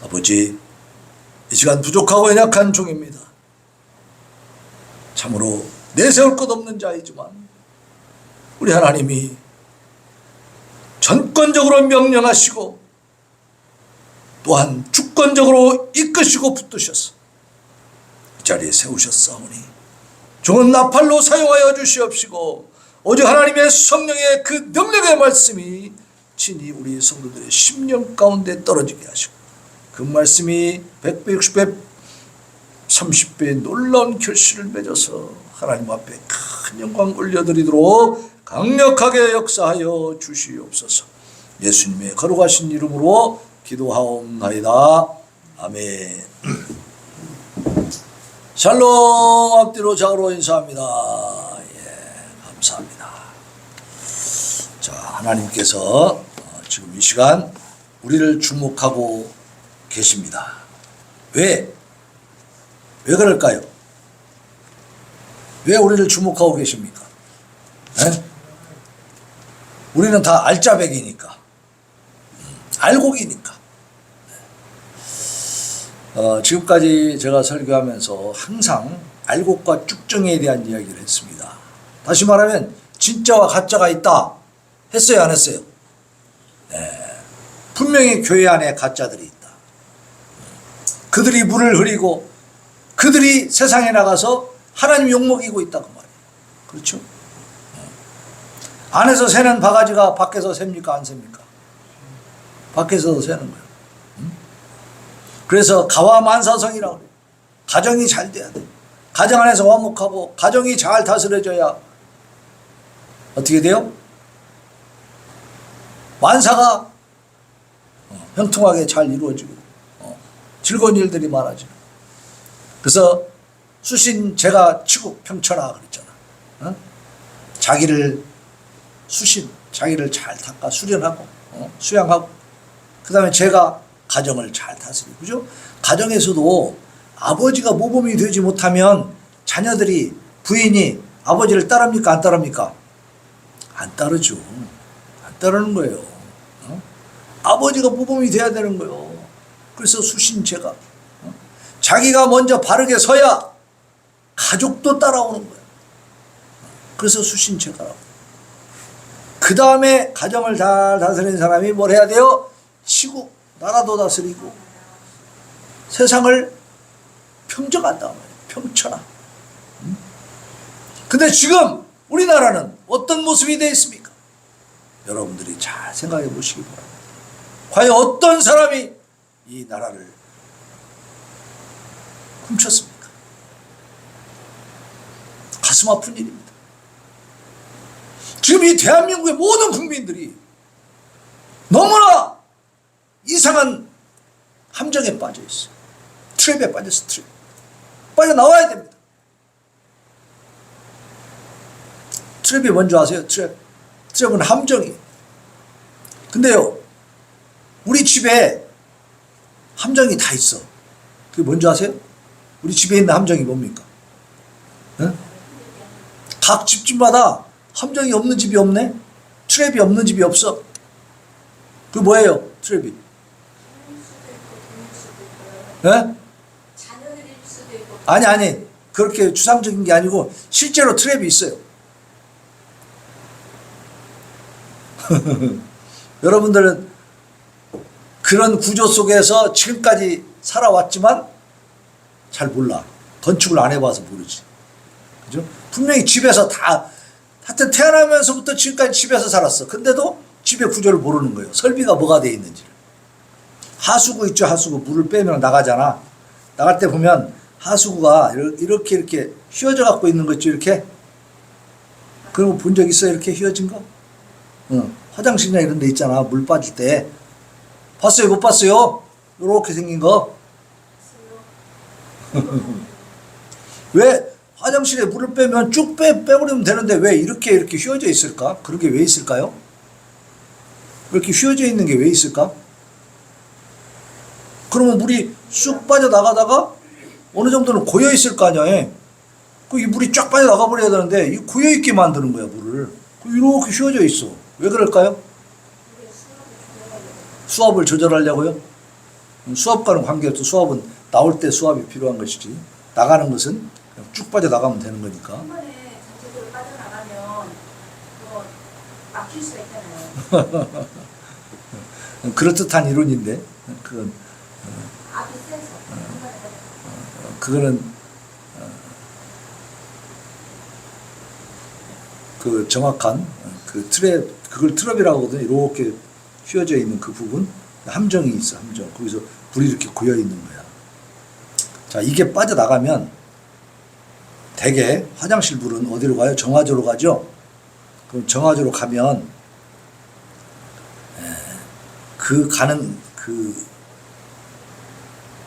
아버지, 이 시간 부족하고 연약한 종입니다. 참으로 내세울 것 없는 자이지만 우리 하나님이 전권적으로 명령하시고 또한 주권적으로 이끄시고 붙드셔서 이 자리에 세우셨사오니 종은 나팔로 사용하여 주시옵시고 오직 하나님의 성령의 그 능력의 말씀이 친히 우리 성도들의 심령 가운데 떨어지게 하시고 그 말씀이 100배, 60배, 30배의 놀라운 결실을 맺어서 하나님 앞에 큰 영광 올려드리도록 강력하게 역사하여 주시옵소서. 예수님의 거룩하신 이름으로 기도하옵나이다. 아멘. 샬롬. 앞뒤로 좌우로 인사합니다. 감사합니다. 자, 하나님께서 지금 이 시간 우리를 주목하고 계십니다. 왜 그럴까요? 왜 우리를 주목하고 계십니까? 네? 우리는 다 알짜배기니까, 알곡이니까. 지금까지 제가 설교하면서 항상 알곡과 쭉정이에 대한 이야기를 했습니다. 다시 말하면 진짜와 가짜가 있다 했어요, 안 했어요? 네. 분명히 교회 안에 가짜들이 있다. 그들이 물을 흐리고 그들이 세상에 나가서 하나님 욕먹이고 있다 그 말이에요. 그렇죠? 안에서 새는 바가지가 밖에서 셉니까, 안 셉니까? 밖에서도 새는 거예요. 그래서 가와만사성이라고 그래요. 가정이 잘 돼야 돼. 가정 안에서 화목하고 가정이 잘 다스려져야 어떻게 돼요? 만사가 형통하게 잘 이루어지고 즐거운 일들이 많아지고. 그래서 수신 제가 치고 평천하 그랬잖아. 자기를 잘 닦아 수련하고 수양하고 그 다음에 제가 가정을 잘 다스리고, 그죠? 가정에서도 아버지가 모범이 되지 못하면 자녀들이, 부인이 아버지를 따릅니까, 안 따릅니까? 안 따르죠. 안 따르는 거예요. 아버지가 모범이 돼야 되는 거예요. 그래서 수신제가 자기가 먼저 바르게 서야 가족도 따라오는 거예요. 그래서 수신제가라고. 그 다음에 가정을 잘 다스리는 사람이 뭘 해야 돼요? 치고 나라도 다스리고 세상을 평정한다 말이에요. 평천하. 근데 지금 우리나라는 어떤 모습이 되어 있습니까? 여러분들이 잘 생각해 보시기 바랍니다. 과연 어떤 사람이 이 나라를 훔쳤습니까? 가슴 아픈 일입니다. 지금 이 대한민국의 모든 국민들이 너무나 이상한 함정에 빠져 있어요. 트랩에 빠졌어, 트랩. 빠져나와야 됩니다. 트랩이 뭔지 아세요? 트랩은 함정이에요. 근데요, 우리 집에 함정이 다 있어. 그게 뭔지 아세요? 우리 집에 있는 함정이 뭡니까? 응? 각 집집마다 함정이 없는 집이 없네? 트랩이 없는 집이 없어. 그게 뭐예요? 트랩이. 네? 아니 그렇게 추상적인 게 아니고 실제로 트랩이 있어요. 여러분들은 그런 구조 속에서 지금까지 살아왔지만 잘 몰라. 건축을 안 해봐서 모르지. 그죠? 분명히 집에서 하여튼 태어나면서부터 지금까지 집에서 살았어. 근데도 집의 구조를 모르는 거예요. 설비가 뭐가 돼 있는지를. 하수구 있죠, 하수구. 물을 빼면 나가잖아. 나갈 때 보면 하수구가 이렇게 휘어져 갖고 있는 거 있죠, 이렇게. 그런 거 본 적 있어요? 이렇게 휘어진 거? 화장실이나 이런 데 있잖아, 물 빠질 때. 봤어요, 못 봤어요? 이렇게 생긴 거. 왜 화장실에 물을 빼면 쭉 빼버리면 되는데 왜 이렇게 휘어져 있을까? 그런 게 왜 있을까요? 이렇게 휘어져 있는 게 왜 있을까? 그러면 물이 쑥 빠져나가다가 어느 정도는 고여있을 거 아니야. 이 물이 쫙 빠져나가 버려야 되는데 이 고여있게 만드는 거야, 물을. 이렇게 휘어져 있어. 왜 그럴까요? 수압을 조절하려고요? 수압과는 관계없어. 수압은 나올 때 수압이 필요한 것이지. 나가는 것은 그냥 쭉 빠져나가면 되는 거니까. 한 번에 전체적으로 빠져나가면 그거 막힐 수가 있잖아요. 그럴듯한 이론인데 그건 압이 세서 한 번에 빠져. 그거는 그 정확한 그 트랩, 그걸 트랩이라고 하거든요. 이렇게 휘어져 있는 그 부분, 함정이 있어. 함정. 거기서 불이 이렇게 고여 있는 거야. 자, 이게 빠져나가면 대개 화장실 불은 어디로 가요? 정화조로 가죠. 그럼 정화조로 가면 그 가는 그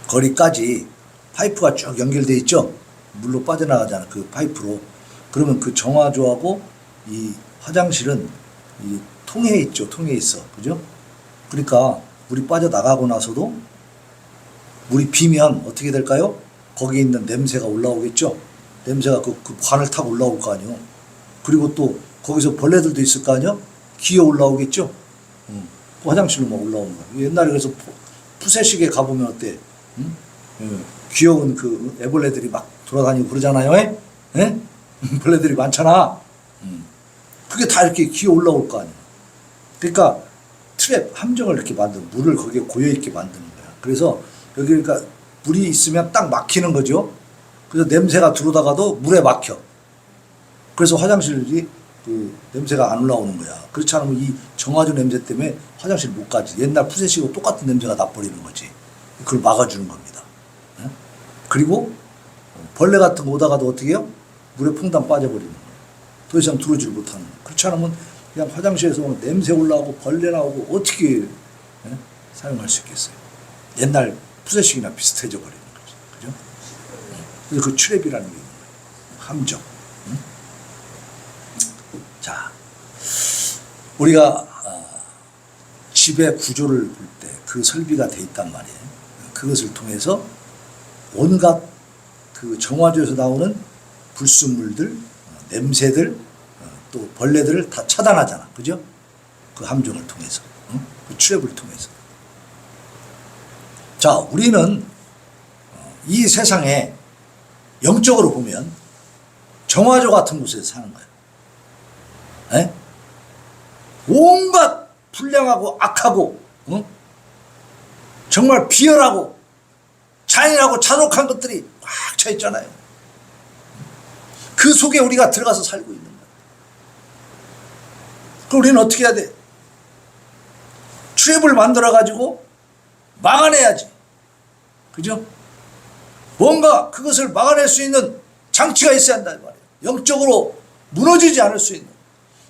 거리까지 파이프가 쭉 연결돼 있죠. 물로 빠져나가잖아. 그 파이프로. 그러면 그 정화조하고 이 화장실은 이 통해 있죠. 통해 있어. 그죠? 그러니까 물이 빠져나가고 나서도 물이 비면 어떻게 될까요? 거기에 있는 냄새가 올라오겠죠. 냄새가 그 관을 타고 올라올 거 아니에요. 그리고 또 거기서 벌레들도 있을 거 아니에요. 기어 올라오겠죠. 그 화장실로 막 올라오는 거예요. 옛날에 그래서 푸세식에 가보면 어때? 귀여운 그 애벌레들이 막 돌아다니고 그러잖아요. 에? 벌레들이 많잖아. 그게 다 이렇게 기어 올라올 거 아니에요. 그러니까 트랩, 함정을 이렇게 만든, 물을 거기에 고여있게 만드는 거야. 그래서 여기 그러니까 물이 있으면 딱 막히는 거죠. 그래서 냄새가 들어오다가도 물에 막혀. 그래서 화장실이 그 냄새가 안 올라오는 거야. 그렇지 않으면 이 정화조 냄새 때문에 화장실 못 가지. 옛날 푸세식하고 똑같은 냄새가 나버리는 거지. 그걸 막아주는 겁니다. 그리고 벌레 같은 거 오다가도 어떻게 해요? 물에 퐁당 빠져버리는 거예요. 더 이상 들어오질 못하는 거예요. 그렇지 않으면 그냥 화장실에서 냄새 올라오고 벌레 나오고 어떻게 사용할 수 있겠어요? 옛날 푸세식이나 비슷해져 버리는 거죠. 그죠? 그래서 그 트랩이라는 게 있는 거예요. 함정. 자, 우리가 집의 구조를 볼 때 그 설비가 돼 있단 말이에요. 그것을 통해서 온갖 그 정화조에서 나오는 불순물들, 냄새들, 또 벌레들을 다 차단하잖아. 그죠? 그 함정을 통해서. 그 트랩을 통해서. 자, 우리는 이 세상에 영적으로 보면 정화조 같은 곳에서 사는 거예요. 에? 온갖 불량하고 악하고 정말 비열하고 잔인하고 잔혹한 것들이 꽉 차 있잖아요. 그 속에 우리가 들어가서 살고 있는 거예요. 그럼 우리는 어떻게 해야 돼? 트랩을 만들어가지고 막아내야지. 그죠? 뭔가 그것을 막아낼 수 있는 장치가 있어야 한다 말이에요. 영적으로 무너지지 않을 수 있는,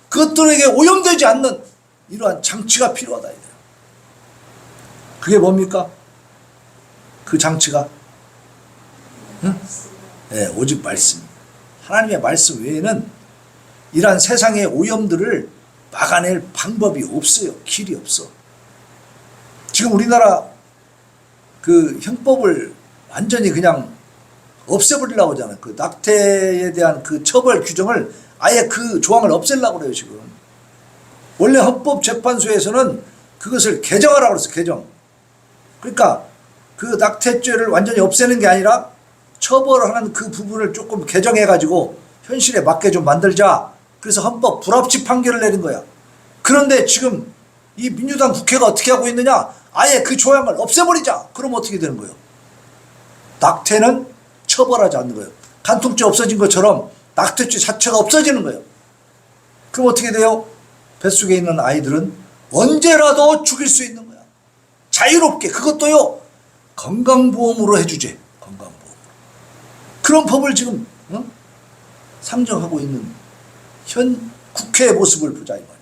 그것들에게 오염되지 않는 이러한 장치가 필요하다. 그게 뭡니까? 그 장치가? 네, 오직 말씀. 하나님의 말씀 외에는 이러한 세상의 오염들을 막아낼 방법이 없어요. 길이 없어. 지금 우리나라 그 형법을 완전히 그냥 없애버리려고 하잖아요. 그 낙태에 대한 그 처벌 규정을 아예 그 조항을 없애려고 그래요, 지금. 원래 헌법재판소에서는 그것을 개정하라고 그랬어, 개정. 그러니까 그 낙태죄를 완전히 없애는 게 아니라 처벌하는 그 부분을 조금 개정해가지고 현실에 맞게 좀 만들자. 그래서 헌법 불합치 판결을 내린 거야. 그런데 지금 이 민주당 국회가 어떻게 하고 있느냐? 아예 그 조항을 없애버리자. 그럼 어떻게 되는 거예요? 낙태는 처벌하지 않는 거예요. 간통죄 없어진 것처럼 낙태죄 자체가 없어지는 거예요. 그럼 어떻게 돼요? 뱃속에 있는 아이들은 언제라도 죽일 수 있는 거야. 자유롭게. 그것도요, 건강보험으로 해주지. 건강보험. 그런 법을 지금 상정하고 있는 현 국회의 모습을 보자 이 말이에요.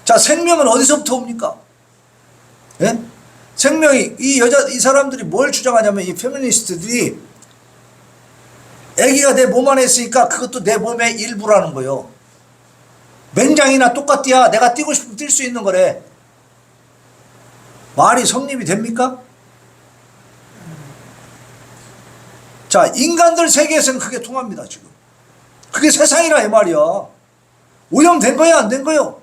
자, 생명은 어디서부터 옵니까? 예? 생명이, 이 사람들이 뭘 주장하냐면, 이 페미니스트들이 아기가 내 몸 안에 있으니까 그것도 내 몸의 일부라는 거예요. 맹장이나 똑같디야. 내가 뛰고 싶으면 뛸 수 있는 거래. 말이 성립이 됩니까? 자, 인간들 세계에서는 그게 통합니다, 지금. 그게 세상이라 이 말이야. 오염된 거야, 안 된 거요?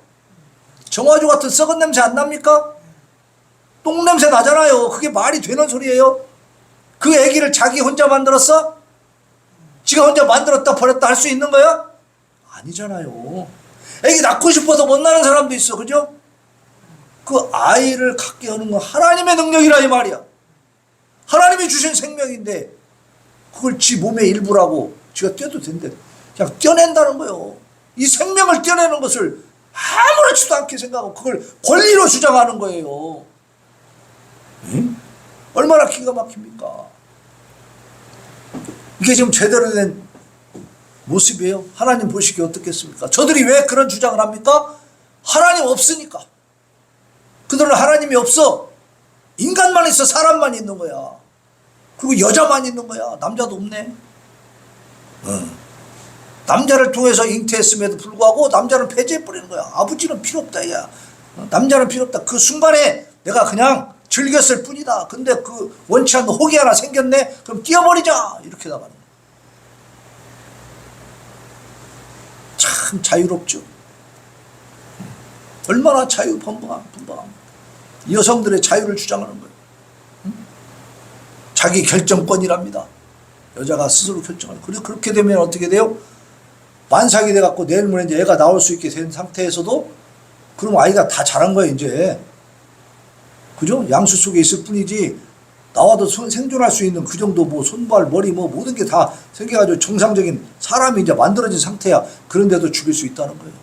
정화조 같은 썩은 냄새 안 납니까? 똥냄새 나잖아요. 그게 말이 되는 소리예요? 그 아기를 자기 혼자 만들었어? 지가 혼자 만들었다 버렸다 할 수 있는 거야? 아니잖아요. 아기 낳고 싶어서 못 낳는 사람도 있어. 그죠? 그 아이를 갖게 하는 건 하나님의 능력이라 이 말이야. 하나님이 주신 생명인데 그걸 지 몸의 일부라고 지가 떼도 된대. 그냥 떼어낸다는 거예요. 이 생명을 떼어내는 것을 아무렇지도 않게 생각하고 그걸 권리로 주장하는 거예요. 응? 얼마나 기가 막힙니까? 이게 지금 제대로 된 모습이에요. 하나님 보시기에 어떻겠습니까? 저들이 왜 그런 주장을 합니까? 하나님 없으니까. 그들은 하나님이 없어. 인간만 있어. 사람만 있는 거야. 그리고 여자만 있는 거야. 남자도 없네. 남자를 통해서 잉태했음에도 불구하고 남자는 폐지해버리는 거야. 아버지는 필요 없다. 야. 남자는 필요 없다. 그 순간에 내가 그냥 즐겼을 뿐이다. 근데 그 원치 않는 혹이 하나 생겼네. 그럼 띄어버리자. 이렇게 나가는 거야. 참 자유롭죠. 얼마나 자유분방한 여성들의 자유를 주장하는 거예요. 자기 결정권이랍니다. 여자가 스스로 결정하는. 그래서 그렇게 되면 어떻게 돼요? 만삭이 돼갖고 내일 모레 이제 애가 나올 수 있게 된 상태에서도 그럼 아이가 다 자란 거예요 이제. 그죠? 양수 속에 있을 뿐이지 나와도 생존할 수 있는 그 정도 뭐 손발 머리 뭐 모든 게 다 생겨가지고 정상적인 사람이 이제 만들어진 상태야. 그런데도 죽일 수 있다는 거예요.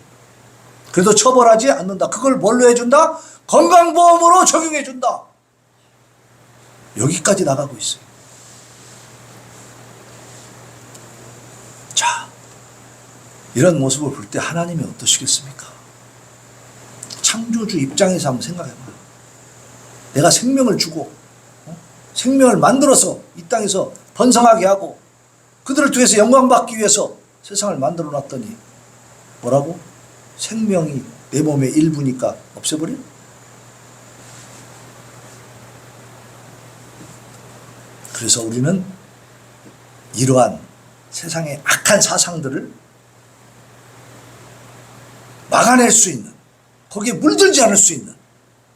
그래도 처벌하지 않는다. 그걸 뭘로 해준다? 건강보험으로 적용해준다. 여기까지 나가고 있어요. 자, 이런 모습을 볼 때 하나님이 어떠시겠습니까? 창조주 입장에서 한번 생각해봐요. 내가 생명을 주고 생명을 만들어서 이 땅에서 번성하게 하고 그들을 통해서 영광받기 위해서 세상을 만들어 놨더니 뭐라고? 생명이 내 몸의 일부니까 없애버려? 그래서 우리는 이러한 세상의 악한 사상들을 막아낼 수 있는, 거기에 물들지 않을 수 있는,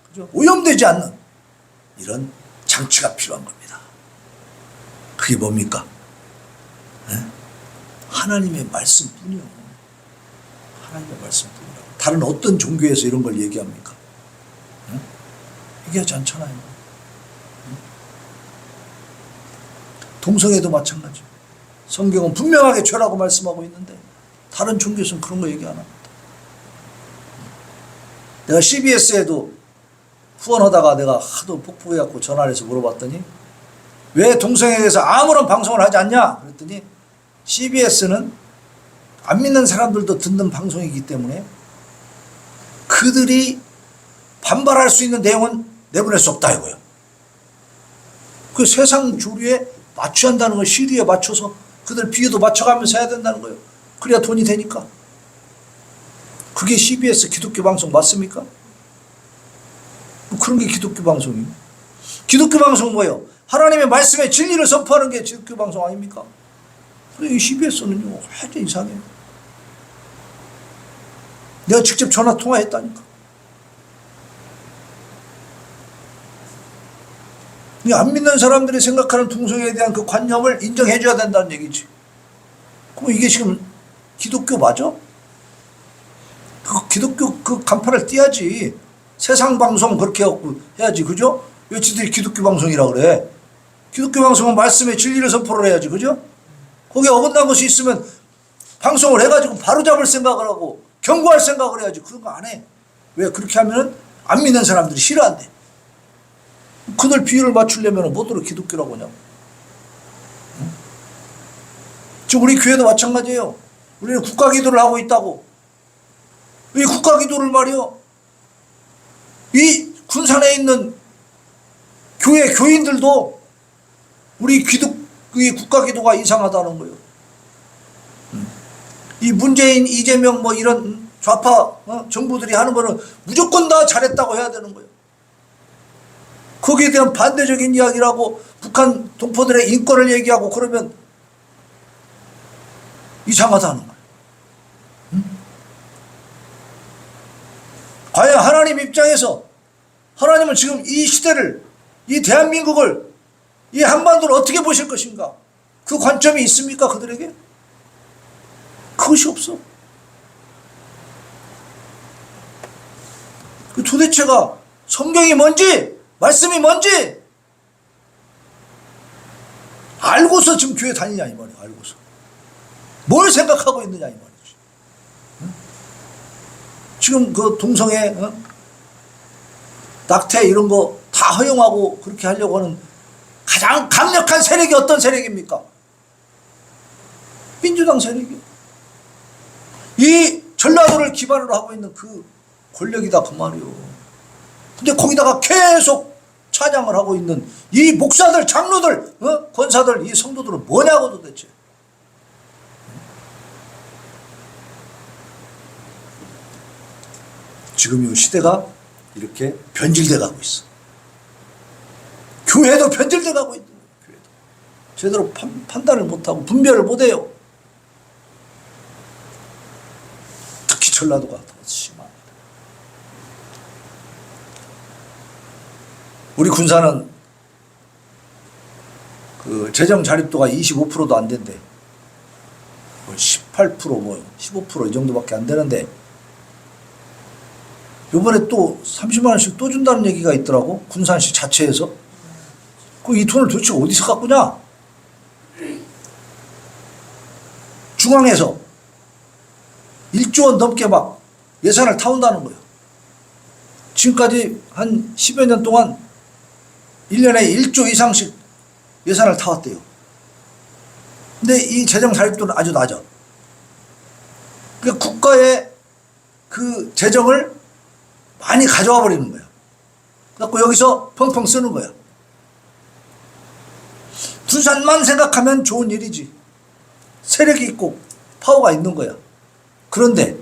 그죠? 오염되지 않는 이런 장치가 필요한 겁니다. 그게 뭡니까? 네? 하나님의 말씀뿐이요. 하나님의 말씀뿐이요. 다른 어떤 종교에서 이런 걸 얘기합니까? 네? 얘기하지 않잖아요. 네? 동성애도 마찬가지. 성경은 분명하게 죄라고 말씀하고 있는데 다른 종교에서는 그런 거 얘기 안 합니다. 내가 CBS에도 후원하다가 내가 하도 폭포해갖고 전화를 해서 물어봤더니 왜 동성애에 대해서 아무런 방송을 하지 않냐? 그랬더니 CBS는 안 믿는 사람들도 듣는 방송이기 때문에 그들이 반발할 수 있는 내용은 내보낼 수 없다 이거예요. 그 세상 주류에 맞춰야 한다는 거예요. 시류에 맞춰서 그들 비유도 맞춰가면서 해야 된다는 거예요. 그래야 돈이 되니까. 그게 CBS 기독교 방송 맞습니까? 뭐 그런 게 기독교 방송이에요. 기독교 방송은 뭐예요? 하나님의 말씀의 진리를 선포하는 게 기독교 방송 아닙니까? 그래, 이 CBS는요, 아주 이상해요. 내가 직접 전화 통화했다니까. 안 믿는 사람들이 생각하는 동성애에 대한 그 관념을 인정해줘야 된다는 얘기지. 그럼 이게 지금 기독교 맞아? 그 기독교 그 간판을 띄야지. 세상 방송 그렇게 해야지. 그죠? 왜 지들이 기독교 방송이라 그래? 기독교 방송은 말씀의 진리를 선포를 해야지. 그죠? 거기에 어긋난 것이 있으면 방송을 해가지고 바로잡을 생각을 하고 경고할 생각을 해야지. 그런 거 안 해. 왜? 그렇게 하면은 안 믿는 사람들이 싫어한대. 그들 비율을 맞추려면 뭐더러 기독교라고 하냐고. 응? 지금 우리 교회도 마찬가지예요. 우리는 국가기도를 하고 있다고. 이 국가기도를 말이요. 이 군산에 있는 교회 교인들도 우리 이 국가기도가 이상하다는 거예요. 이 문재인, 이재명 뭐 이런 좌파 정부들이 하는 거는 무조건 다 잘했다고 해야 되는 거예요. 거기에 대한 반대적인 이야기라고 북한 동포들의 인권을 얘기하고 그러면 이상하다는 거예요. 과연 하나님 입장에서 하나님은 지금 이 시대를, 이 대한민국을, 이 한반도를 어떻게 보실 것인가? 그 관점이 있습니까 그들에게? 그것이 없어. 그 도대체가 성경이 뭔지, 말씀이 뭔지 알고서 지금 교회 다니냐 이 말이야. 알고서 뭘 생각하고 있느냐 이 말이지. 응? 지금 그 동성애, 낙태 이런 거 다 허용하고 그렇게 하려고 하는 가장 강력한 세력이 어떤 세력입니까? 민주당 세력이요. 이 전라도를 기반으로 하고 있는 그 권력이다 그 말이요. 근데 거기다가 계속 찬양을 하고 있는 이 목사들, 장로들, 권사들, 이 성도들은 뭐냐고 도대체. 지금 이 시대가 이렇게 변질돼 가고 있어. 교회도 변질돼 가고 있는 거예요. 교회도 제대로 판단을 못하고 분별을 못해요. 특히 전라도가 더 심합니다. 우리 군사는 그 재정 자립도가 25%도 안 된대. 18% 15% 이 정도밖에 안 되는데 요번에 또 30만 원씩 또 준다는 얘기가 있더라고. 군산시 자체에서. 그 이 돈을 도대체 어디서 갖고냐? 중앙에서 1조 원 넘게 막 예산을 타온다는 거예요. 지금까지 한 10여 년 동안 1년에 1조 이상씩 예산을 타왔대요. 근데 이 재정 자립도는 아주 낮아. 그러니까 국가의 그 재정을 많이 가져와 버리는 거야. 그래갖고 여기서 펑펑 쓰는 거야. 군산만 생각하면 좋은 일이지. 세력이 있고 파워가 있는 거야. 그런데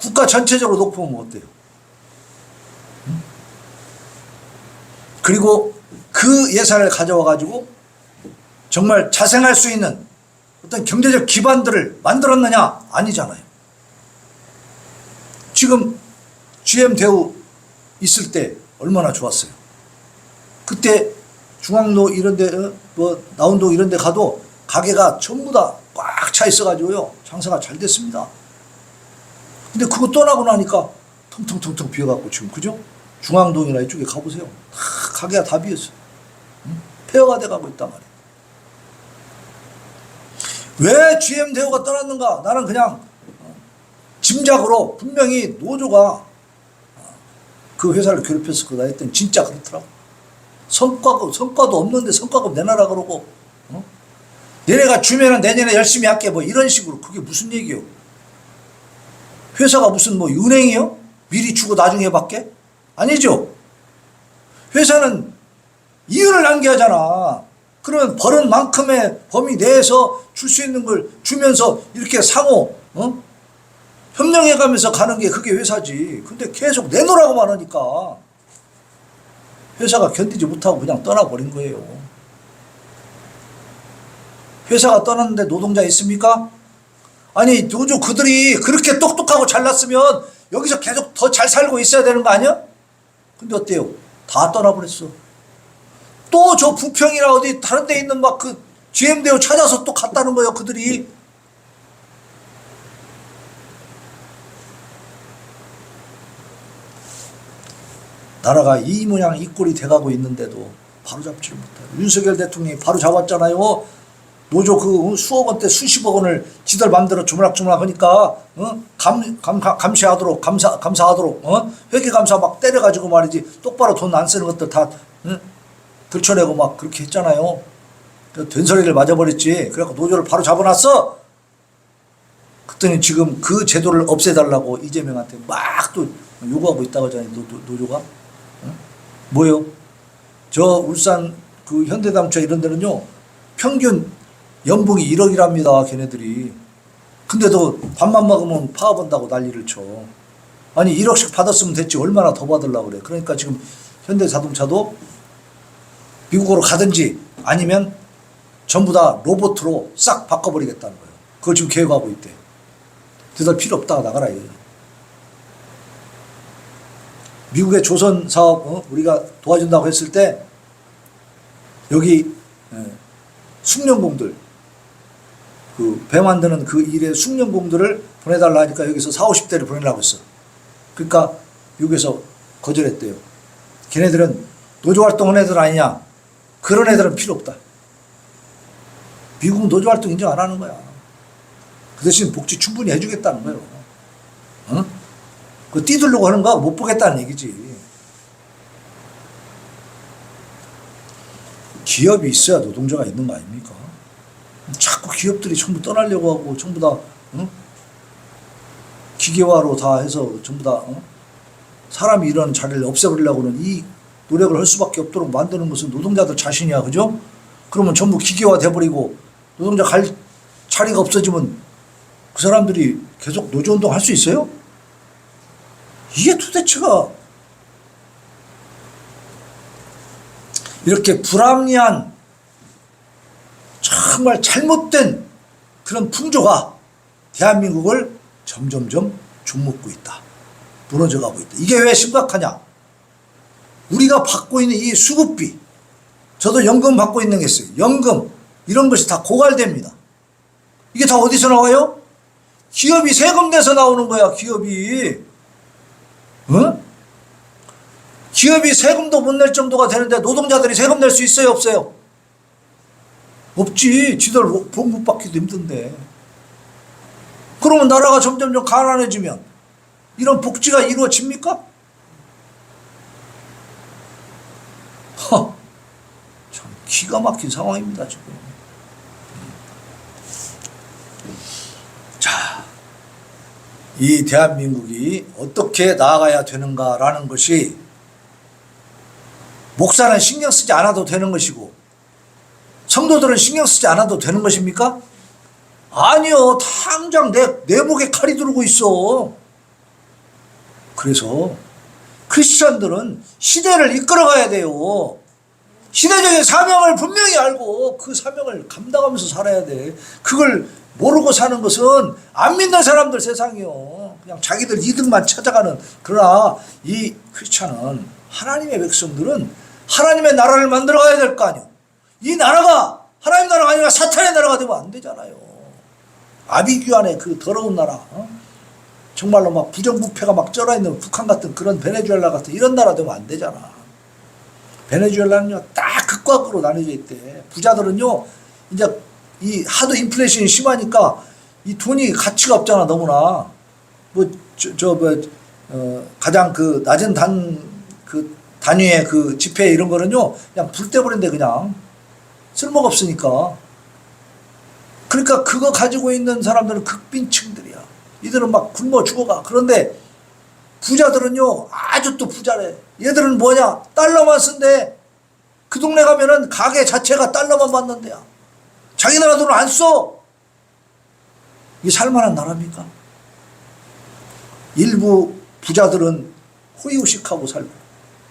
국가 전체적으로 놓고 보면 어때요? 그리고 그 예산을 가져와 가지고 정말 자생할 수 있는 어떤 경제적 기반들을 만들었느냐? 아니잖아요. 지금 GM 대우 있을 때 얼마나 좋았어요. 그때 중앙로 이런데 나운동 이런데 가도 가게가 전부 다 꽉 차 있어가지고요 장사가 잘 됐습니다. 근데 그거 떠나고 나니까 텅텅텅텅 비어갖고 지금 그죠? 중앙동이나 이쪽에 가보세요. 가게가 다 비었어요. 폐허가 돼가고 있단 말이에요. 왜 GM 대우가 떠났는가? 나는 그냥 짐작으로 분명히 노조가 그 회사를 괴롭혔을 거다 했더니 진짜 그렇더라고. 성과도 없는데 성과급 내놔라 그러고, 너네가 주면은 내년에 열심히 할게 뭐 이런 식으로. 그게 무슨 얘기요? 회사가 무슨 뭐 은행이요? 미리 주고 나중에 받게? 아니죠. 회사는 이윤을 남겨야잖아. 그러면 벌은 만큼의 범위 내에서 줄 수 있는 걸 주면서 이렇게 상호 협력해 가면서 가는 게 그게 회사지. 근데 계속 내놓으라고만 하니까 회사가 견디지 못하고 그냥 떠나버린 거예요. 회사가 떠났는데 노동자 있습니까? 아니 노조 그들이 그렇게 똑똑하고 잘났으면 여기서 계속 더 잘 살고 있어야 되는 거 아니야? 근데 어때요? 다 떠나버렸어. 또 저 부평이나 어디 다른 데 있는 막 그 GM대우 찾아서 또 갔다는 거예요 그들이. 나라가 이 모양 이 꼴이 돼가고 있는데도 바로잡지를 못해요. 윤석열 대통령이 바로 잡았잖아요. 노조 그 수억 원대 수십억 원을 지들 맘대로 주물락주물락 하니까 감시하도록 감사하도록 회계감사 막 때려가지고 말이지 똑바로 돈 안 쓰는 것들 다 들춰내고 막 그렇게 했잖아요. 된소리를 맞아버렸지. 그래갖고 노조를 바로 잡아놨어. 그랬더니 지금 그 제도를 없애달라고 이재명한테 막 또 요구하고 있다고 하잖아요. 노조가. 뭐요? 저 울산 그 현대담차 이런 데는요 평균 연봉이 1억이랍니다 걔네들이. 근데도 밥만 먹으면 파업한다고 난리를 쳐. 아니 1억씩 받았으면 됐지 얼마나 더 받으려고 그래. 그러니까 지금 현대자동차도 미국으로 가든지 아니면 전부 다 로봇으로 싹 바꿔버리겠다는 거예요. 그걸 지금 계획하고 있대. 그래서 필요 없다 나가라 이거죠. 미국의 조선 사업 우리가 도와준다고 했을 때 여기 숙련공들 그 배 만드는 그 일에 숙련공들을 보내달라 하니까 여기서 40, 50대를 보내려고 했어. 그러니까 미국에서 거절했대요. 걔네들은 노조활동하는 애들 아니냐. 그런 애들은 필요 없다. 미국은 노조활동 인정 안 하는 거야. 그 대신 복지 충분히 해주겠다는 거예요. 응? 그 뛰들려고 하는 거 못 보겠다는 얘기지. 기업이 있어야 노동자가 있는 거 아닙니까? 자꾸 기업들이 전부 떠나려고 하고 전부 다 기계화로 다 해서 전부 다 사람이 이런 자리를 없애버리려고는 이 노력을 할 수밖에 없도록 만드는 것은 노동자들 자신이야. 그죠? 그러면 전부 기계화 돼버리고 노동자 갈 자리가 없어지면 그 사람들이 계속 노조운동 할 수 있어요? 이게 도대체가 이렇게 불합리한 정말 잘못된 그런 풍조가 대한민국을 점점점 좀먹고 있다. 무너져가고 있다. 이게 왜 심각하냐? 우리가 받고 있는 이 수급비, 저도 연금 받고 있는 게 있어요. 연금 이런 것이 다 고갈됩니다. 이게 다 어디서 나와요? 기업이 세금 내서 나오는 거야. 기업이. 응? 기업이 세금도 못 낼 정도가 되는데 노동자들이 세금 낼 수 있어요? 없어요? 없지. 지들 봉급 받기도 힘든데. 그러면 나라가 점점점 가난해지면 이런 복지가 이루어집니까? 참 기가 막힌 상황입니다 지금. 자, 이 대한민국이 어떻게 나아가야 되는가라는 것이 목사는 신경 쓰지 않아도 되는 것이고 성도들은 신경 쓰지 않아도 되는 것입니까? 아니요. 당장 내 목에 칼이 들고 있어. 그래서 크리스천들은 시대를 이끌어가야 돼요. 시대적인 사명을 분명히 알고 그 사명을 감당하면서 살아야 돼. 그걸 모르고 사는 것은 안 믿는 사람들 세상이요. 그냥 자기들 이득만 찾아가는. 그러나 이 크리스천은 하나님의 백성들은 하나님의 나라를 만들어가야 될 거 아니에요. 이 나라가 하나님 나라가 아니라 사탄의 나라가 되면 안 되잖아요. 아비규환의 그 더러운 나라, 정말로 막 부정부패가 막 쩔어있는 북한 같은 그런 베네수엘라 같은 이런 나라 되면 안 되잖아. 베네수엘라는요 딱 극과 극으로 나뉘어져 있대. 부자들은요 이제 이 하도 인플레이션이 심하니까 이 돈이 가치가 없잖아. 너무나 가장 그 낮은 그 단위의 그 지폐 이런 거는요 그냥 불 떼버린대. 그냥 쓸모가 없으니까. 그러니까 그거 가지고 있는 사람들은 극빈층들이야. 이들은 막 굶어 죽어가. 그런데 부자들은요 아주 또 부자래. 얘들은 뭐냐, 달러만 쓴대. 그 동네 가면은 가게 자체가 달러만 받는 데야. 자기 나라 돈을 안 써. 이게 살만한 나라입니까? 일부 부자들은 호의호식하고 살고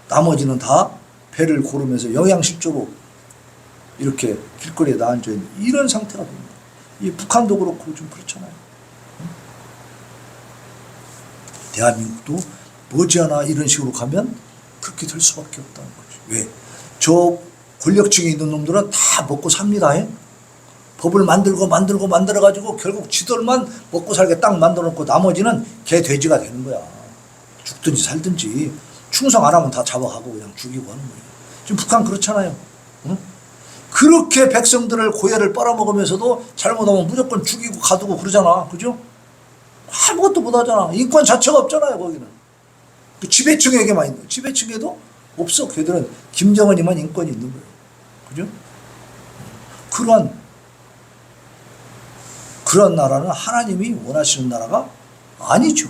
나머지는 다 배를 고르면서 영양실조로 이렇게 길거리에 나앉아있는 이런 상태가 됩니다. 이 북한도 그렇고 좀 그렇잖아요. 대한민국도 머지않아 이런 식으로 가면 그렇게 될 수밖에 없다는 거죠. 왜? 저 권력층에 있는 놈들은 다 먹고 삽니다. 법을 만들어가지고 결국 지들만 먹고 살게 딱 만들어놓고 나머지는 개 돼지가 되는 거야. 죽든지 살든지 충성 안 하면 다 잡아가고 그냥 죽이고 하는 거예요. 지금 북한 그렇잖아요. 응? 그렇게 백성들을 고열을 빨아먹으면서도 잘못하면 무조건 죽이고 가두고 그러잖아. 그죠? 아무것도 못하잖아. 인권 자체가 없잖아요. 거기는 그 지배층에게만 있는 거예요. 지배층에도 없어. 걔들은 김정은이만 인권이 있는 거예요. 그죠? 그런 나라는 하나님이 원하시는 나라가 아니죠.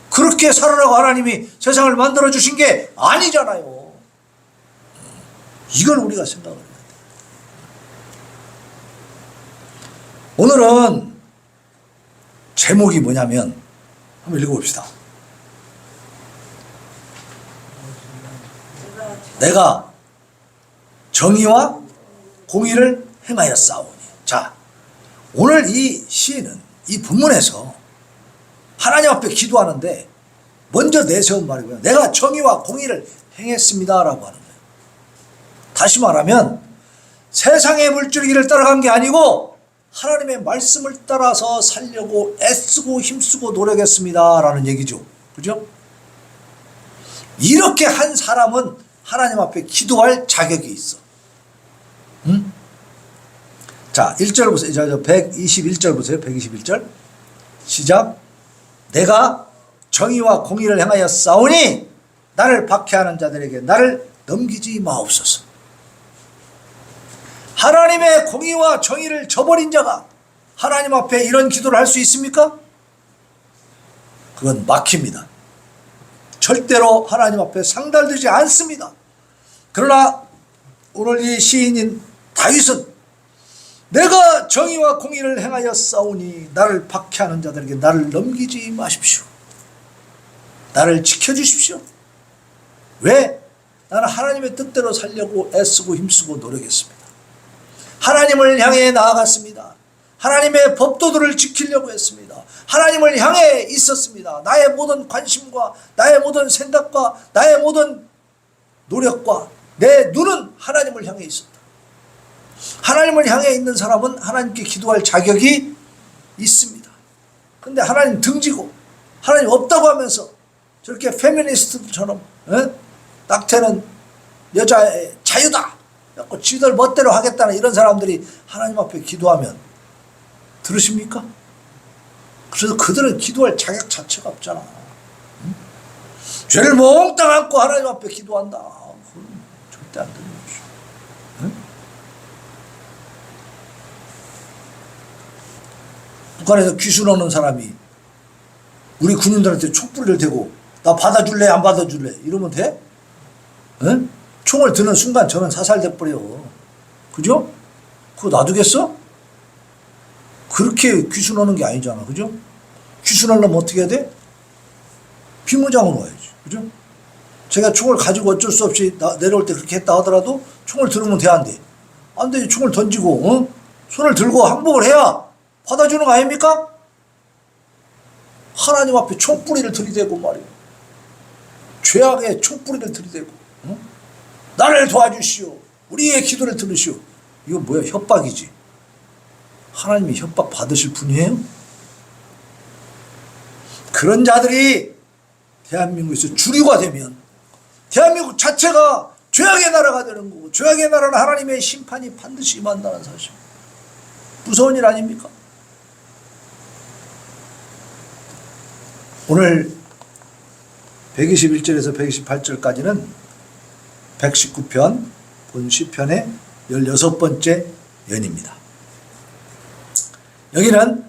그렇게 살아라고 하나님이 세상을 만들어주신 게 아니잖아요. 이걸 우리가 생각을 해야 돼요. 오늘은 제목이 뭐냐면 한번 읽어봅시다. 내가 정의와 공의를 행하여 싸우니. 자, 오늘 이 시인은 이 본문에서 하나님 앞에 기도하는데 먼저 내세운 말이고요. 내가 정의와 공의를 행했습니다라고 하는 거예요. 다시 말하면 세상의 물줄기를 따라간 게 아니고 하나님의 말씀을 따라서 살려고 애쓰고 힘쓰고 노력했습니다라는 얘기죠. 그죠? 이렇게 한 사람은 하나님 앞에 기도할 자격이 있어. 응? 자, 1절 보세요. 121절 보세요. 121절. 시작. 내가 정의와 공의를 행하여 싸우니 나를 박해하는 자들에게 나를 넘기지 마옵소서. 하나님의 공의와 정의를 저버린 자가 하나님 앞에 이런 기도를 할 수 있습니까? 그건 막힙니다. 절대로 하나님 앞에 상달되지 않습니다. 그러나 오늘 이 시인인 다윗은 내가 정의와 공의를 행하여 싸우니 나를 박해하는 자들에게 나를 넘기지 마십시오. 나를 지켜주십시오. 왜? 나는 하나님의 뜻대로 살려고 애쓰고 힘쓰고 노력했습니다. 하나님을 향해 나아갔습니다. 하나님의 법도들을 지키려고 했습니다. 하나님을 향해 있었습니다. 나의 모든 관심과 나의 모든 생각과 나의 모든 노력과 내 눈은 하나님을 향해 있었다. 하나님을 향해 있는 사람은 하나님께 기도할 자격이 있습니다. 그런데 하나님 등지고 하나님 없다고 하면서 저렇게 페미니스트들처럼 낙태는 여자의 자유다, 지들 멋대로 하겠다는 이런 사람들이 하나님 앞에 기도하면 들으십니까? 그래서 그들은 기도할 자격 자체가 없잖아. 응? 죄를 몽땅 안고 하나님 앞에 기도한다. 그건 절대 안 되는 것이죠. 응? 북한에서 귀신 오는 사람이 우리 군인들한테 촛불을 대고 나 받아줄래 안 받아줄래 이러면 돼? 응? 총을 드는 순간 저는 사살돼 버려. 그죠? 그거 놔두겠어? 그렇게 귀신 오는 게 아니잖아. 그죠? 귀신 오려면 어떻게 해야 돼? 비무장으로 와야지. 그죠? 제가 총을 가지고 어쩔 수 없이 내려올 때 그렇게 했다 하더라도 총을 들으면 돼, 안 돼? 안 돼. 총을 던지고 손을 들고 항복을 해야 받아주는 거 아닙니까? 하나님 앞에 총뿌리를 들이대고 말이에요. 죄악의 총뿌리를 들이대고 나를 도와주시오. 우리의 기도를 들으시오. 이거 뭐야? 협박이지. 하나님이 협박 받으실 분이에요? 그런 자들이 대한민국에서 주류가 되면 대한민국 자체가 죄악의 나라가 되는 거고, 죄악의 나라는 하나님의 심판이 반드시 임한다는 사실. 무서운 일 아닙니까? 오늘 121절에서 128절까지는 119편 본 시편의 16번째 연입니다. 여기는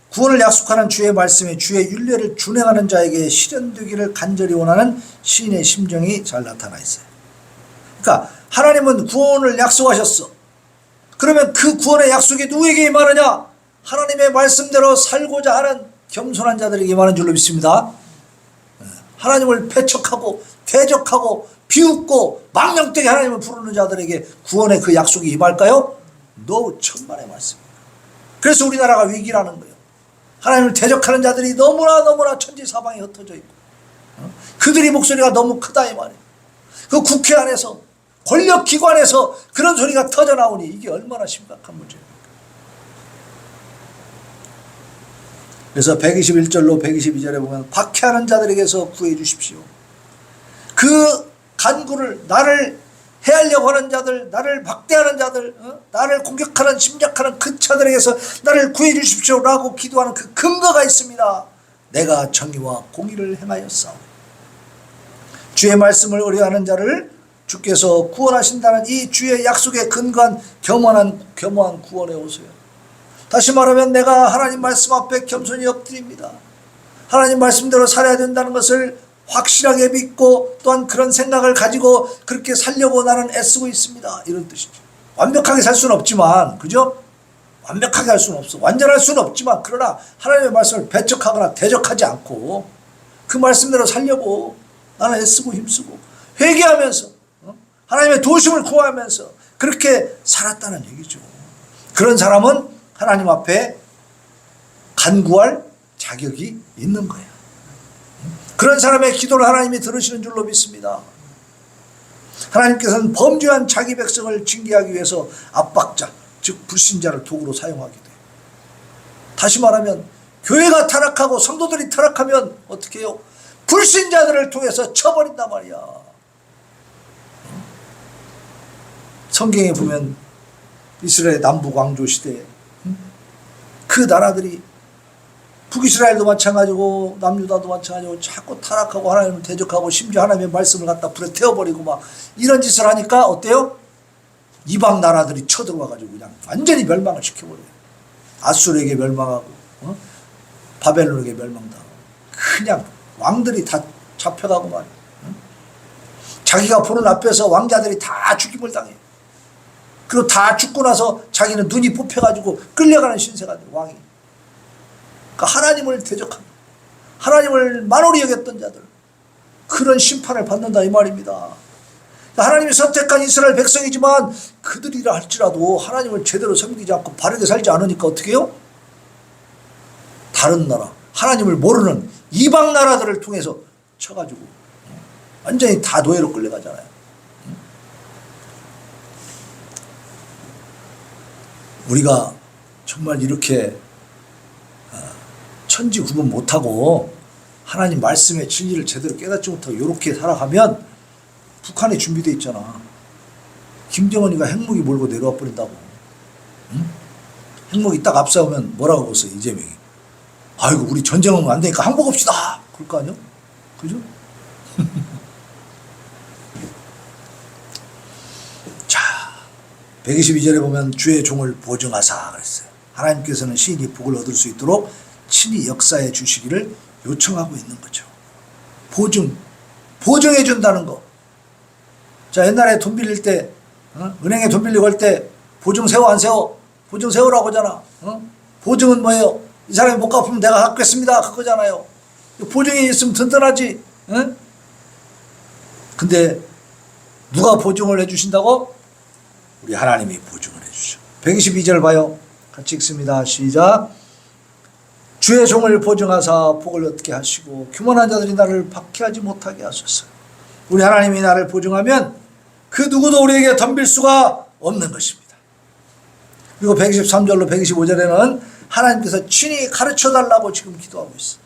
구원을 약속하는 주의 말씀에 주의 율례를 준행하는 자에게 실현되기를 간절히 원하는 시인의 심정이 잘 나타나 있어요. 그러니까 하나님은 구원을 약속하셨어. 그러면 그 구원의 약속이 누구에게 임하느냐? 하나님의 말씀대로 살고자 하는 겸손한 자들에게 임하는 줄로 믿습니다. 하나님을 배척하고 대적하고 비웃고 망령되게 하나님을 부르는 자들에게 구원의 그 약속이 임할까요? 노, 천만의 말씀입니다. 그래서 우리나라가 위기라는 거예요. 하나님을 대적하는 자들이 너무나 천지사방에 흩어져 있고 그들이 목소리가 너무 크다 이 말이에요. 그 국회 안에서 권력기관에서 그런 소리가 터져나오니 이게 얼마나 심각한 문제입니까? 그래서 121절로 122절에 보면 박해하는 자들에게서 구해 주십시오. 그 간구를 나를 해하려고 하는 자들, 나를 박대하는 자들, 나를 공격하는 침략하는 그 자들에게서 나를 구해 주십시오라고 기도하는 그 근거가 있습니다. 내가 정의와 공의를 행하여 싸우리. 주의 말씀을 의뢰하는 자를 주께서 구원하신다는 이 주의 약속에 근거한 겸허한 구원에 오세요. 다시 말하면 내가 하나님 말씀 앞에 겸손히 엎드립니다. 하나님 말씀대로 살아야 된다는 것을 확실하게 믿고 또한 그런 생각을 가지고 그렇게 살려고 나는 애쓰고 있습니다. 이런 뜻이죠. 완벽하게 살 수는 없지만, 그죠? 완벽하게 할 수는 없어. 완전할 수는 없지만, 그러나 하나님의 말씀을 배척하거나 대적하지 않고 그 말씀대로 살려고 나는 애쓰고 힘쓰고 회개하면서 하나님의 도우심을 구하면서 그렇게 살았다는 얘기죠. 그런 사람은 하나님 앞에 간구할 자격이 있는 거예요. 그런 사람의 기도를 하나님이 들으시는 줄로 믿습니다. 하나님께서는 범죄한 자기 백성을 징계하기 위해서 압박자, 즉 불신자를 도구로 사용하게 돼요. 다시 말하면 교회가 타락하고 성도들이 타락하면 어떻게 해요? 불신자들을 통해서 쳐버린단 말이야. 성경에 보면 이스라엘 남북 왕조 시대에 그 나라들이 북이스라엘도 마찬가지고 남유다도 마찬가지고 자꾸 타락하고 하나님을 대적하고 심지어 하나님의 말씀을 갖다 불에 태워버리고 막 이런 짓을 하니까 어때요? 이방 나라들이 쳐들어와가지고 그냥 완전히 멸망을 시켜버려요. 아수르에게 멸망하고 바벨론에게 멸망당하고 그냥 왕들이 다 잡혀가고 말이에요. 자기가 보는 앞에서 왕자들이 다 죽임을 당해요. 그리고 다 죽고 나서 자기는 눈이 뽑혀가지고 끌려가는 신세가 돼요. 왕이. 그러니까 하나님을 대적한, 하나님을 만홀히 여겼던 자들, 그런 심판을 받는다 이 말입니다. 그러니까 하나님이 선택한 이스라엘 백성이지만 그들이라 할지라도 하나님을 제대로 섬기지 않고 바르게 살지 않으니까 어떻게 해요? 다른 나라, 하나님을 모르는 이방 나라들을 통해서 쳐가지고 완전히 다 노예로 끌려가잖아요. 우리가 정말 이렇게 천지구분 못하고 하나님 말씀의 진리를 제대로 깨닫지 못하고 이렇게 살아가면 북한에 준비되어 있잖아. 김정은이가 핵무기 몰고 내려와 버린다고. 응? 핵무기 딱 앞세우면 뭐라고 했어 이재명이. 아이고 우리 전쟁은 안 되니까 항복합시다. 그럴 거 아니야? 그죠? 자, 122절에 보면 주의 종을 보증하사 그랬어요. 하나님께서는 시인이 복을 얻을 수 있도록 친히 역사해 주시기를 요청하고 있는 거죠. 보증해 준다는 거. 자, 옛날에 돈 빌릴 때 은행에 돈 빌리고 할 때 보증 세워 안 세워? 보증 세우라고 하잖아. 보증은 뭐예요? 이 사람이 못 갚으면 내가 갚겠습니다 그거잖아요. 보증이 있으면 든든하지. 근데 누가 보증을 해주신다고? 우리 하나님이 보증을 해주셔. 122절 봐요. 같이 읽습니다. 시작. 주의 종을 보증하사 복을 얻게 하시고 교만한 자들이 나를 박해하지 못하게 하소서. 우리 하나님이 나를 보증하면 그 누구도 우리에게 덤빌 수가 없는 것입니다. 그리고 123절로 125절에는 하나님께서 친히 가르쳐달라고 지금 기도하고 있어요.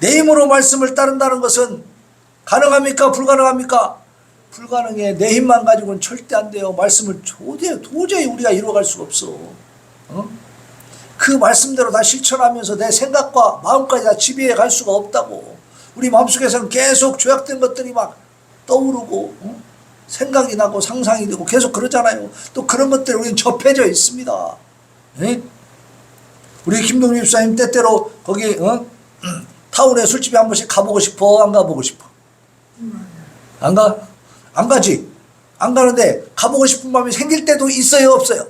내 힘으로 말씀을 따른다는 것은 가능합니까? 불가능합니까? 불가능해. 내 힘만 가지고는 절대 안 돼요. 말씀을 도저히 우리가 이루어갈 수가 없어. 그 말씀대로 다 실천하면서 내 생각과 마음까지 다 지배해 갈 수가 없다고. 우리 마음속에서는 계속 조약된 것들이 막 떠오르고 생각이 나고 상상이 되고 계속 그러잖아요. 또 그런 것들이 우리는 접해져 있습니다. 네? 우리 김동률 집사님 때때로 거기 타운에 술집에 한 번씩 가보고 싶어? 안 가보고 싶어? 안 가? 안 가지? 안 가는데 가보고 싶은 마음이 생길 때도 있어요? 없어요?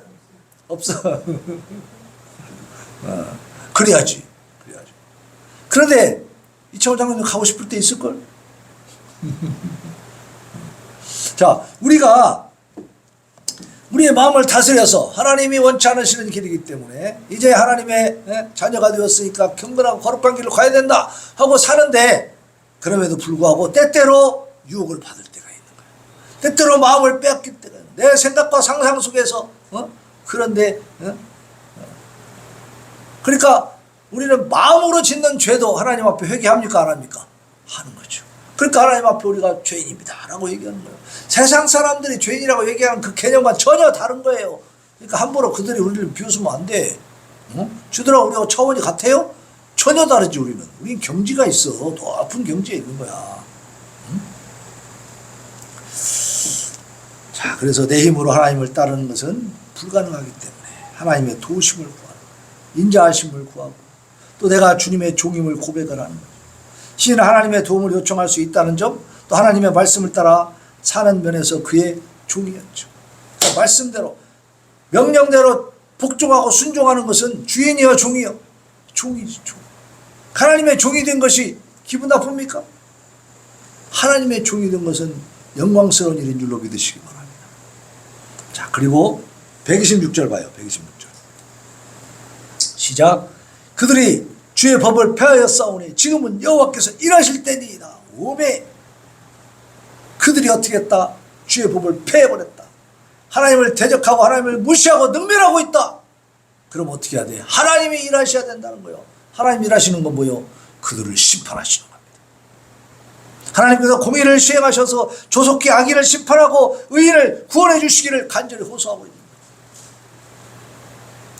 없어. 그래야지. 그런데 이창호 장로님 가고 싶을 때 있을걸? 자, 우리가 우리의 마음을 다스려서 하나님이 원치 않으시는 길이기 때문에 이제 하나님의 자녀가 되었으니까 경건하고 거룩한 길로 가야 된다 하고 사는데 그럼에도 불구하고 때때로 유혹을 받을 때가 있는 거예요. 때때로 마음을 빼앗길 때가 있는 거예요. 내 생각과 상상 속에서 그런데 그러니까 우리는 마음으로 짓는 죄도 하나님 앞에 회개합니까? 안 합니까? 하는 거죠. 그러니까 하나님 앞에 우리가 죄인입니다 라고 얘기하는 거예요. 세상 사람들이 죄인이라고 얘기하는 그 개념과 전혀 다른 거예요. 그러니까 함부로 그들이 우리를 비웃으면 안 돼. 주들하고 우리하고 차원이 같아요? 전혀 다르지. 우리는 경지가 있어. 높은 경지에 있는 거야. 자, 그래서 내 힘으로 하나님을 따르는 것은 불가능하기 때문에 하나님의 도우심을 구하고 인자하심을 구하고 또 내가 주님의 종임을 고백을 하는 거죠. 시인은 하나님의 도움을 요청할 수 있다는 점, 또 하나님의 말씀을 따라 사는 면에서 그의 종이었죠. 그러니까 말씀대로 명령대로 복종하고 순종하는 것은 주인이여 종이여? 종이지. 종. 하나님의 종이 된 것이 기분 나쁩니까? 하나님의 종이 된 것은 영광스러운 일인 줄로 믿으시기 바랍니다. 자, 그리고 126절 봐요. 126절 시작. 그들이 주의 법을 폐하였사오니 지금은 여호와께서 일하실 때니이다. 오메. 그들이 어떻게 했다? 주의 법을 폐해버렸다. 하나님을 대적하고 하나님을 무시하고 능멸하고 있다. 그럼 어떻게 해야 돼? 하나님이 일하셔야 된다는 거예요. 하나님이 일하시는 건 뭐예요? 그들을 심판하시는 겁니다. 하나님께서 공의를 시행하셔서 조속히 악인을 심판하고 의인을 구원해 주시기를 간절히 호소하고 있는 거예요.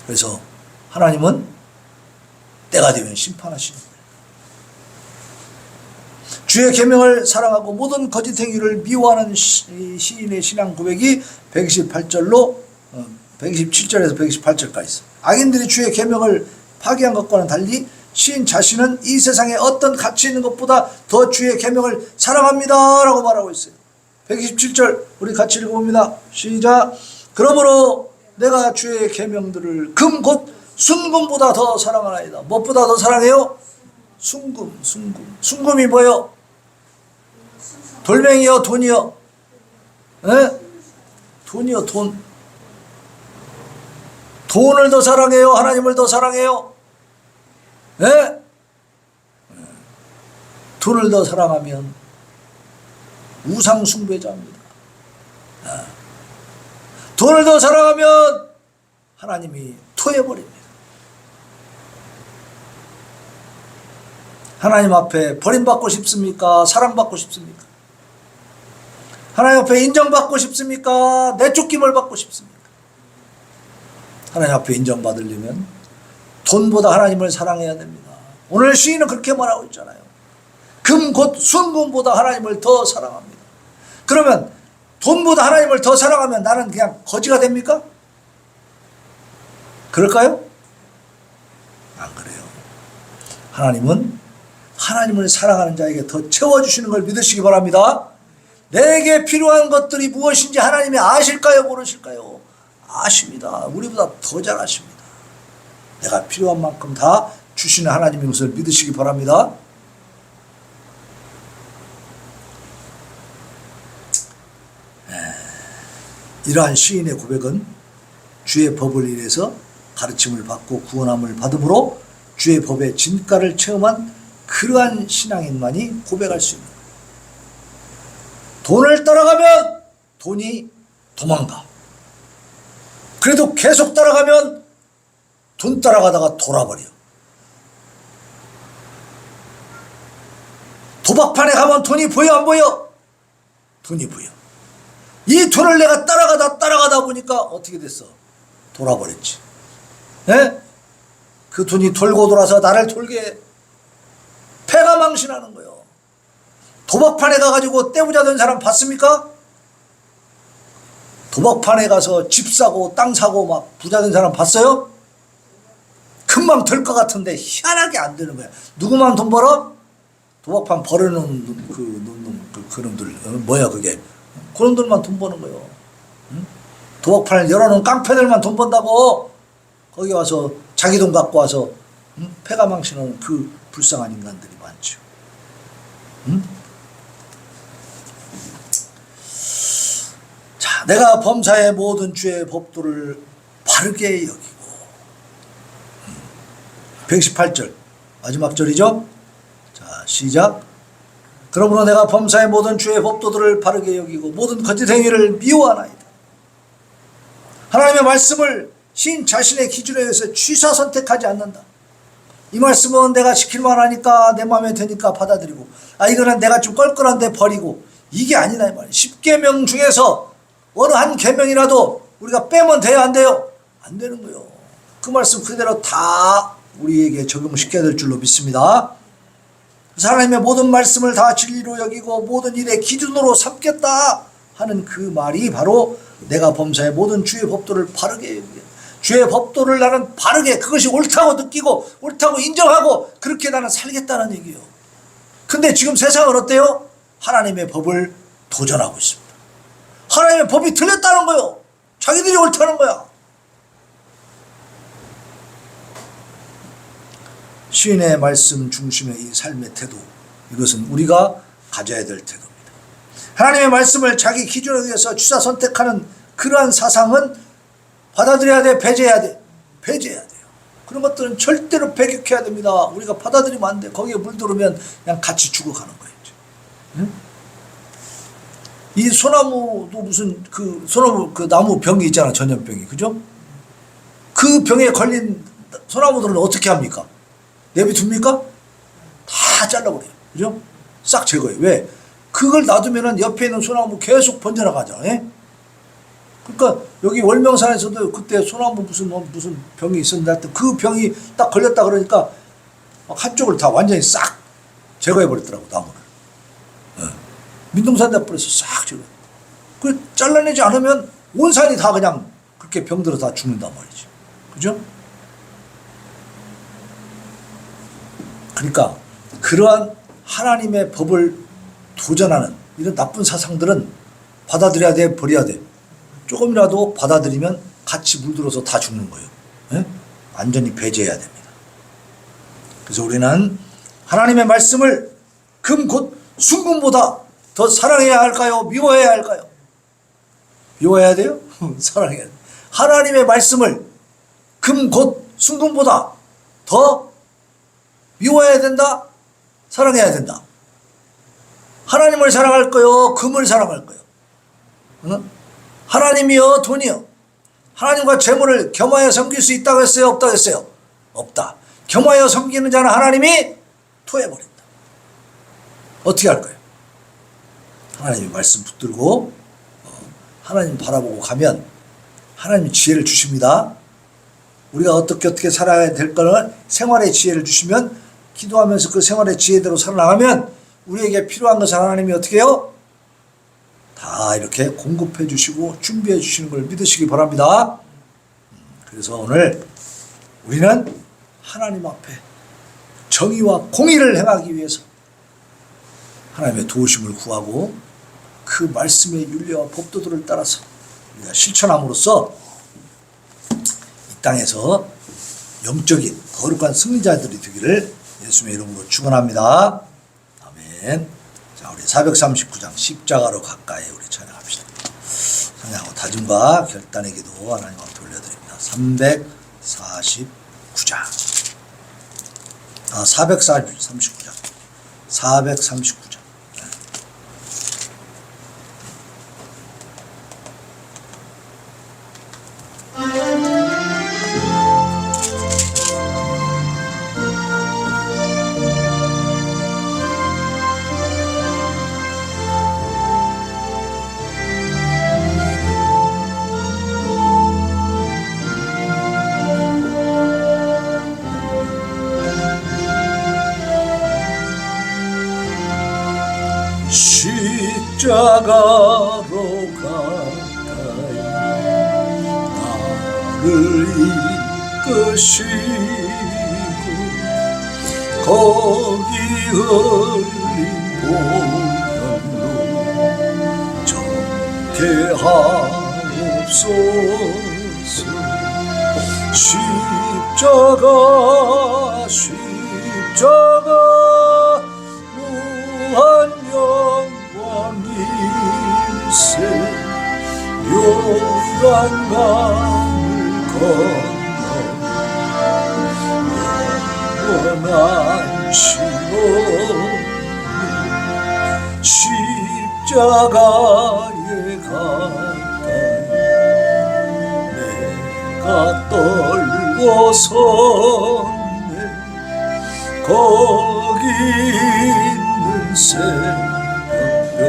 그래서 하나님은 때가 되면 심판하시는 거예요. 주의 계명을 사랑하고 모든 거짓 행위를 미워하는 시인의 신앙 고백이 128절로 127절에서 128절까지 있어요. 악인들이 주의 계명을 파기한 것과는 달리 시인 자신은 이 세상에 어떤 가치 있는 것보다 더 주의 계명을 사랑합니다 라고 말하고 있어요. 127절 우리 같이 읽어봅니다. 시작. 그러므로 내가 주의 계명들을 금 곧 순금보다 더 사랑하나이다. 무엇보다 더 사랑해요? 순금. 순금이 뭐예요? 돌멩이요? 돈이요? 네? 돈이요. 돈. 돈을 더 사랑해요? 하나님을 더 사랑해요? 네? 돈을 더 사랑하면 우상 숭배자입니다. 돈을 더 사랑하면 하나님이 토해버립니다. 하나님 앞에 버림받고 싶습니까? 사랑받고 싶습니까? 하나님 앞에 인정받고 싶습니까? 내쫓김을 받고 싶습니까? 하나님 앞에 인정받으려면 돈보다 하나님을 사랑해야 됩니다. 오늘 시인은 그렇게 말하고 있잖아요. 금 곧 순금보다 하나님을 더 사랑합니다. 그러면 돈보다 하나님을 더 사랑하면 나는 그냥 거지가 됩니까? 그럴까요? 안 그래요. 하나님은 하나님을 사랑하는 자에게 더 채워주시는 걸 믿으시기 바랍니다. 내게 필요한 것들이 무엇인지 하나님이 아실까요? 모르실까요? 아십니다. 우리보다 더 잘 아십니다. 내가 필요한 만큼 다 주시는 하나님인 것을 믿으시기 바랍니다. 이러한 시인의 고백은 주의 법을 인해서 가르침을 받고 구원함을 받음으로 주의 법의 진가를 체험한 그러한 신앙인만이 고백할 수 있는 거예요. 돈을 따라가면 돈이 도망가. 그래도 계속 따라가면 돈 따라가다가 돌아버려. 도박판에 가면 돈이 보여 안 보여? 돈이 보여. 이 돈을 내가 따라가다 보니까 어떻게 됐어? 돌아버렸지. 네? 그 돈이 돌고 돌아서 나를 돌게 해. 패가 망신하는 거예요. 도박판에 가가지고 떼부자된 사람 봤습니까? 도박판에 가서 집 사고 땅 사고 막 부자된 사람 봤어요? 금방 될 것 같은데 희한하게 안 되는 거야. 누구만 돈 벌어? 도박판 벌어놓은 그놈들 뭐야 그게? 그놈들만 돈 버는 거예요. 응? 도박판을 열어놓은 깡패들만 돈 번다고 거기 와서 자기 돈 갖고 와서 응? 패가 망신하는 그 불쌍한 인간들이 많죠. 응? 자, 내가 범사의 모든 주의 법도를 바르게 여기고 118절 마지막 절이죠. 자, 시작. 그러므로 내가 범사의 모든 주의 법도들을 바르게 여기고 모든 거짓 행위를 미워하나이다. 하나님의 말씀을 신 자신의 기준에 의해서 취사 선택하지 않는다. 이 말씀은 내가 지킬만 하니까 내 마음에 드니까 받아들이고 이거는 내가 좀 껄끄러운데 버리고 이게 아니다 이 말이에요. 10계명 중에서 어느 한 계명이라도 우리가 빼면 돼요 안 돼요? 안 되는 거예요. 그 말씀 그대로 다 우리에게 적용시켜야 될 줄로 믿습니다. 하나님의 모든 말씀을 다 진리로 여기고 모든 일의 기준으로 삼겠다 하는 그 말이 바로 내가 범사의 모든 주의 법도를 바르게 여기게, 주의 법도를 나는 바르게 그것이 옳다고 느끼고 옳다고 인정하고 그렇게 나는 살겠다는 얘기예요. 근데 지금 세상은 어때요? 하나님의 법을 도전하고 있습니다. 하나님의 법이 틀렸다는 거예요. 자기들이 옳다는 거야. 시인의 말씀 중심의 이 삶의 태도, 이것은 우리가 가져야 될 태도입니다. 하나님의 말씀을 자기 기준에 의해서 취사 선택하는 그러한 사상은 받아들여야 돼, 배제해야 돼? 배제해야 돼요. 그런 것들은 절대로 배격해야 됩니다. 우리가 받아들이면 안 돼. 거기에 물들으면 그냥 같이 죽어가는 거예요. 응? 이 소나무도 무슨 그 소나무 그 나무 병이 있잖아. 전염병이. 그죠? 그 병에 걸린 소나무들은 어떻게 합니까? 내비둡니까? 다 잘라버려요. 그죠? 싹 제거해요. 왜? 그걸 놔두면은 옆에 있는 소나무 계속 번져나가죠. 예? 그러니까 여기 월명산에서도 그때 소나무 무슨 병이 있었는데 그 병이 딱 걸렸다 그러니까 한쪽을 다 완전히 싹 제거해버렸더라고, 나무를. 예. 민둥산 돼버려서 싹 제거. 그 잘라내지 않으면 온 산이 다 그냥 그렇게 병들어 다 죽는단 말이지. 그죠? 그러니까 그러한 하나님의 법을 도전하는 이런 나쁜 사상들은 받아들여야 돼, 버려야 돼. 조금이라도 받아들이면 같이 물들어서 다 죽는 거예요. 예? 완전히 배제해야 됩니다. 그래서 우리는 하나님의 말씀을 금 곧 순금보다 더 사랑해야 할까요? 미워해야 할까요? 미워해야 돼요? 사랑해야 돼요. 하나님의 말씀을 금 곧 순금보다 더 미워해야 된다? 사랑해야 된다. 하나님을 사랑할 거요? 금을 사랑할 거요? 응? 하나님이요? 돈이요? 하나님과 재물을 겸하여 섬길 수 있다고 했어요? 없다고 했어요? 없다. 겸하여 섬기는 자는 하나님이 토해버린다. 어떻게 할 거예요? 하나님의 말씀 붙들고 하나님 바라보고 가면 하나님이 지혜를 주십니다. 우리가 어떻게 살아야 될 거는 생활의 지혜를 주시면 기도하면서 그 생활의 지혜대로 살아나가면 우리에게 필요한 것을 하나님이 어떻게 해요? 다 이렇게 공급해 주시고 준비해 주시는 걸 믿으시기 바랍니다. 그래서 오늘 우리는 하나님 앞에 정의와 공의를 행하기 위해서 하나님의 도우심을 구하고 그 말씀의 윤례와 법도들을 따라서 우리가 실천함으로써 이 땅에서 영적인 거룩한 승리자들이 되기를 예수님의 이름으로 축원합니다. 아멘. 자, 우리 439장 십자가로 가까이 우리 찬양합시다. 찬양하고 다짐과 결단의 기도 하나님 앞에 올려드립니다. 349장. 439장. 439장. 십자가로 가까이 나를 이끄시고 거기 흘린 보혈로 정케하옵소서. 십자가 무한 영광일세. 요단강을 건너 영원한 시온에 십자가에 가까이 내가 떨고 섰네. 거기 있는 새벽별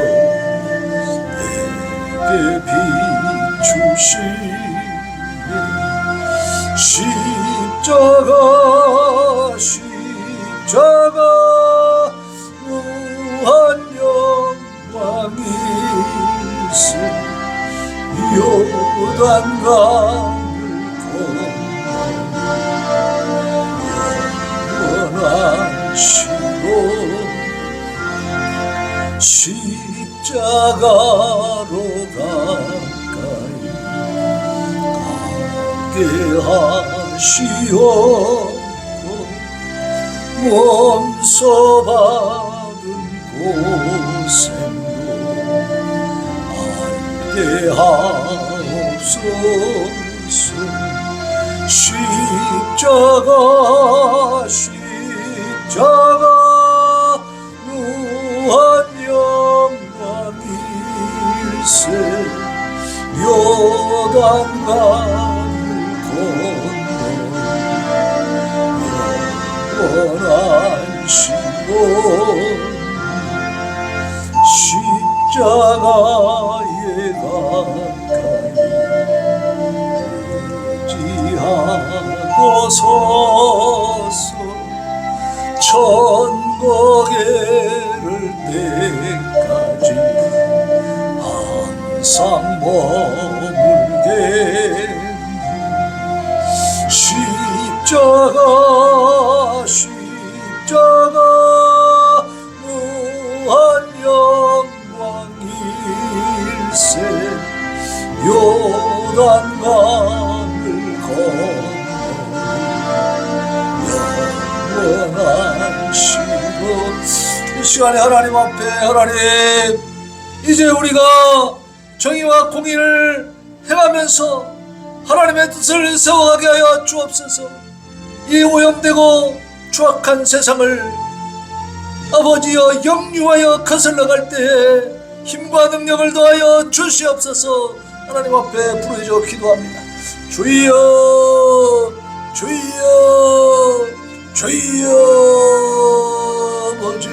내게 비추시네. 십자가 무한 영광일세. 요단강을 건너 영원한 시온 십자가로 가까이 가게 하시옵고 몸소 받은 고생도 알게 하옵소서. 십자가 십자가 무한 영광일세 요단강을 건너 영원한 시온 십자가에 가까이 의지하고 서서 천국에 이를 때까지 항상 머물게 십자가 십자가 무한 영광일세 요단강을 건너 영원한 시로 이 시간에 하나님 앞에 하나님 이제 우리가 정의와 공의를 행하면서 하나님의 뜻을 세워가게 하여 주옵소서. 이 오염되고 추악한 세상을 아버지여 영유하여 거슬러갈 때에 힘과 능력을 더하여 주시옵소서. 하나님 앞에 부르짖어 기도합니다. 주여 주여 주여 아버지